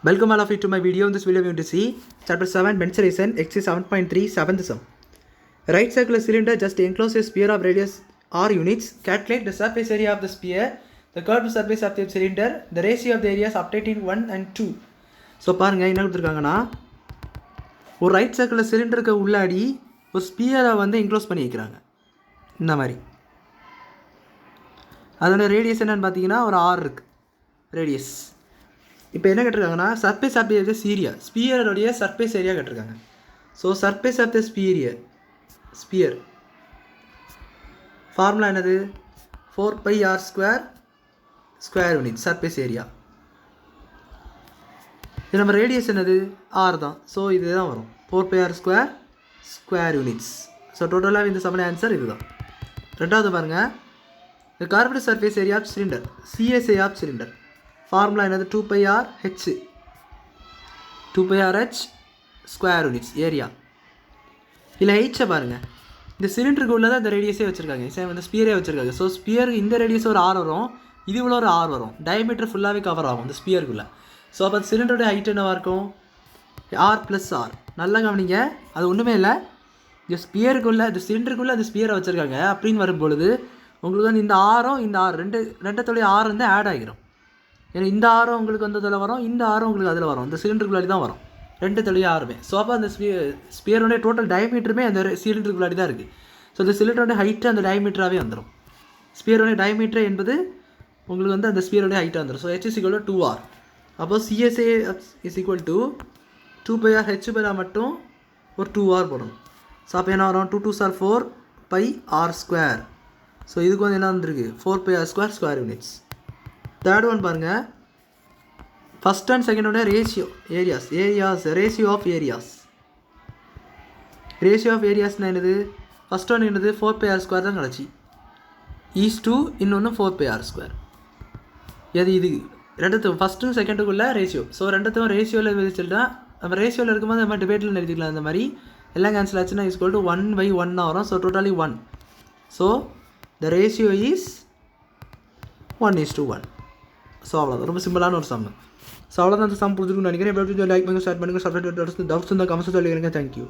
Welcome all of you to my video. In this video we are going to see chapter 7 mensuration exercise 7.3 7th sum. A right circular cylinder just encloses a sphere of radius r units. Calculate the surface area of the sphere, the curved surface of the cylinder, the ratio of the areas obtained in 1 and 2. So பாருங்கள் என்ன கொடுத்துருக்காங்கன்னா ஒரு right சர்க்கிளில் சிலிண்டருக்கு உள்ளாடி ஒரு ஸ்பியரை வந்து enclose பண்ணி வைக்கிறாங்க இந்த மாதிரி. அதோட ரேடியஸ் என்னென்னு பார்த்தீங்கன்னா ஒரு ஆர் இருக்குது ரேடியஸ். இப்போ என்ன கேட்டிருக்காங்கன்னா சர்ஃபேஸ் ஆஃப் தி ஏரியா ஸ்பியருடைய சர்ஃபேஸ் ஏரியா கேட்டிருக்காங்க. So surface of the sphere formula என்னது 4πr² square unit surface area. இது நம்ம ரேடியஸ் என்னது ஆர் தான். ஸோ இது தான் வரும் 4πr² ஸ்கொயர் யூனிட்ஸ். ஸோ டோட்டலாக இந்த சமன ஆன்சர் இது தான். ரெண்டாவது பாருங்கள், இந்த curved surface area of cylinder CSA of cylinder formula என்னது 2πrh ஸ்கொயர் யூனிட்ஸ் ஏரியா. இல்லை ஹெச்சை பாருங்கள், இந்த சிலிண்டருக்கு உள்ளதான் இந்த ரேடியஸே வச்சுருக்காங்க, இந்த ஸ்பியரே வச்சுருக்காங்க. ஸோ ஸ்பியருக்கு இந்த ரேடியஸ் ஒரு ஆர் வரும், இது இவ்வளோ ஒரு ஆர் வரும், டயமீட்டர் ஃபுல்லாகவே கவர் ஆகும் இந்த ஸ்பியருக்குள்ளே. ஸோ அப்போ சிலிண்டருடைய ஹைட் என்னவாக இருக்கும் r+r. நல்லா கவனிங்க, அது ஒன்றுமே இல்லை, இந்த ஸ்பியருக்குள்ளே இந்த சிலிண்டருக்குள்ளே அந்த ஸ்பியரை வச்சுருக்காங்க அப்படின்னு வரும்பொழுது உங்களுக்கு வந்து இந்த ஆரும் இந்த ஆர் ரெண்டத்தோடைய ஆர் வந்து ஆட் ஆகிரும். ஏன்னா இந்த ஆரம் உங்களுக்கு வந்து அதில் வரும், இந்த ஆரம் உங்களுக்கு அதில் வரும், இந்த சிலிண்டருக்குள்ளாடி தான் வரும் ரெண்டு தொழில் ஆருமே. ஸோ அப்போ அந்த ஸ்பியருடைய டோட்டல் டயமீட்டருமே அந்த சிலிண்டருக்குள்ளாடி தான் இருக்குது. ஸோ இந்த சிலிண்டருடைய ஹைட்டு அந்த டயமீட்டராகவே வந்துடும். ஸ்பியருடைய டயமீட்டர் என்பது உங்களுக்கு வந்து அந்த ஸ்பியருடைய ஹைட்டாக வந்துடும். So h = 2r. அப்போ CSA = 2πr மட்டும் ஒரு 2r போடணும். ஸோ அப்போ என்ன வரும் 2 2s are 4πr². ஸோ இதுக்கு வந்து என்ன வந்துருக்கு 4πr² square units. Third one பாருங்கள், ஃபஸ்ட் அண்ட் செகண்டோட ரேஷியோ ரேஷியோ ஆஃப் ஏரியாஸ்னால் என்னது, ஃபஸ்ட் ஒன் என்னது 4πr² தான் கிடச்சி, ஈஸ்2 இன்னொன்று 4πr². இது ரெண்டுத்துக்கும் ஃபஸ்ட்டும் செகண்டுக்குள்ளே ரேஷியோ. ஸோ ரெண்டுத்துக்கும் ரேஷியோவில் வச்சுட்டா நம்ம ரேஷியோவில் இருக்கும்போது நம்ம டிபேட்டில் நிறுத்திக்கலாம். இந்த மாதிரி எல்லாம் கேன்சல் ஆச்சுன்னா = 1/1 வரும். So totally 1. So the ratio is 1:1. So அவ்வளோதான், ரொம்ப சிம்பிளான ஒரு சம். ஸோ அவ்வளோதான் அந்த சம் புரிஞ்சுக்கணும்னு நினைக்கிறேன். எப்படி லைக் பண்ணுங்கள், ஷேர் பண்ணுங்கள், சப்ஸ்கிரைப் டவுட்ஸ் இருந்தால் கமெண்ட்ஸ் சொல்லிக்கிறேங்க. தேங்க்யூ.